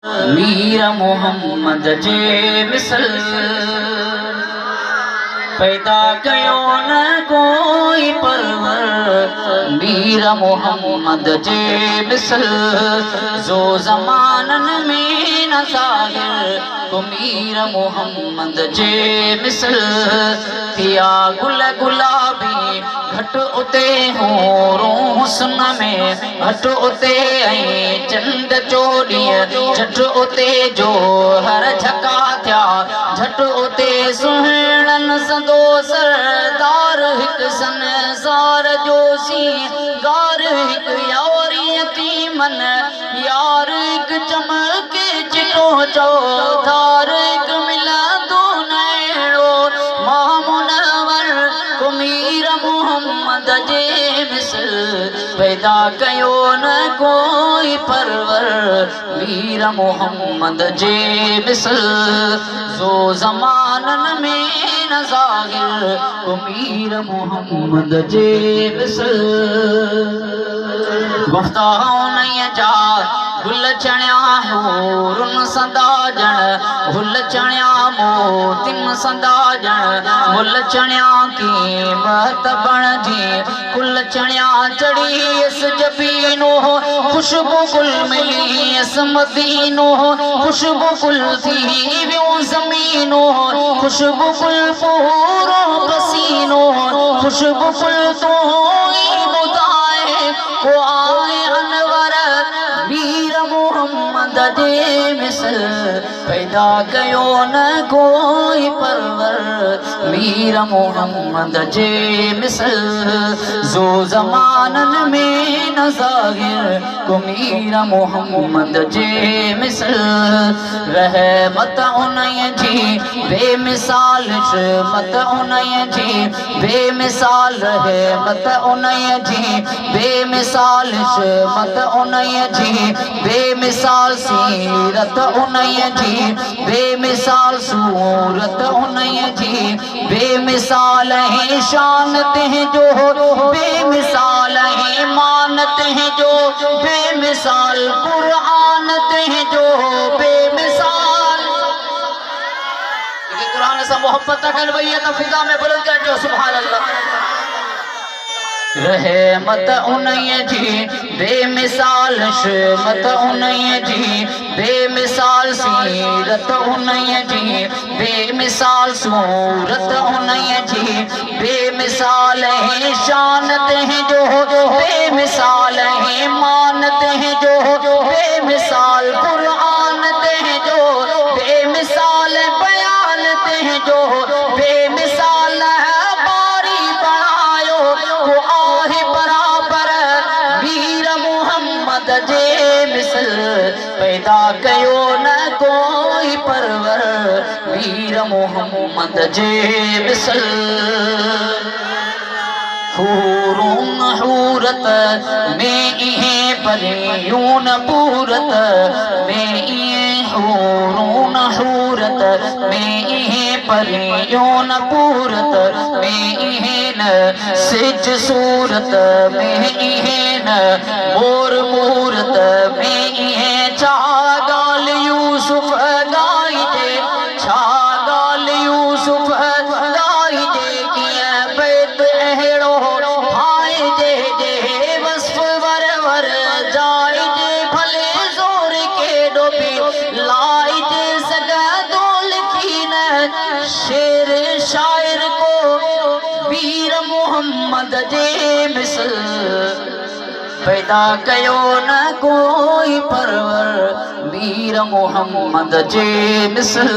मीर मोहम्मद जे मिसल पैदा कयो न कोई परवर। मीर मोहम्मद जे मिसल जो ज़मानन में न ज़ाहिर को मीर मोहम्मद जे मिसल थिया गुल गुलाबी घट उते हो हुस्न में घट उते ऐं चंद चोॾीअ झट उते जो हर झका थिया झट उते सुहिणन सदो सरदार हिकु संसार जो सींगार हिकु यारी यतीमन यार हिकु चमके चिटो चौधार हिकु मिलंदो नैणो मामुनवर को मीर मोहम्मद जे मिसल पैदा कयो न कोई परवर। मीर मोहम्मद जे मिसल जो ज़मानन में न ज़ाहिर को मीर मोहम्मद जे मिसल। गुफ्ताओं नय जा गुल चणिया हूरुन संदा जण गुल चणिया मोतिन संदा जण गुल चणिया कीमत बणजी कुल चणिया चढ़ी इस जबीनो खुशबू गुल मिली इस मदीनो खुशबू गुल थी व्यो ज़मीनो खुशबू गुल पूरो पसीनो खुशबू गुल तो ही बुधाए को आए अनवर। मीर मोहम्मद जे मिसल पैदा कयो न कोई परवर। मीर मोहम्मद जे मिसल जो ज़मानन में न ज़ाहिर को मीर मोहम्मद जे मिसल। रहमत उन्हईअ जी बेमिसाल मत उन्हईअ जी बेमिसाल रहमत उन्हईअ जी बेमिसाल मत उन्हईअ जी बेमिसाल सीरत उन्हईअ जी बेमिसाल सूरत उन्हईअ जी बेमिसाल है शान ते जो बेमिसाल है मान ते जो बेमिसाल कुरान ते जो बेमिसाल। कुरान से मोहब्बत कर वही है तो फिजा में बुलंद कर जो सुभान अल्लाह। रहमत उन्हईअ जी बेमिसाल मत उन्हईअ जी बेमिसाल सीरत उन्हईअ जी बेमिसाल सूरत उन्हईअ जी बेमिसाल है शान ते जो बेमिसाल है मान ते जो बेमिसाल कुरान ते जो बेमिसाल बयान ते जो बेमिसाल बारी बनायो को आहे बराबर। मीर मोहम्मद जे मिसल पैदा कयो न कोई परवर। मीर मोहम्मद जे मिसल हूरुन हूरत में इहे परियून पूरत में इहे हूरुन हूरत में इहे परियून पूरत में इहे न सिज सूरत में इहे न मोर मूरत में इहे छा गाल यूसुफ गाई जे छा गाल यूसुफ गाई जे कीअं बैत अहिड़ो हाय जे जे वस्फ वर वर जाय जे भले ज़ोर केॾो बि लाई जे सघंदो लिखी न शेर शाइर को। मीर मोहम्मद जे मिसल पैदा कयो न कोई परवर। मीर मोहम्मद जे मिसल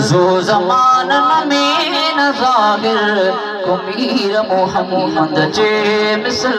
जो ज़मानन में न ज़ाहिर को मीर मोहम्मद जे मिसल।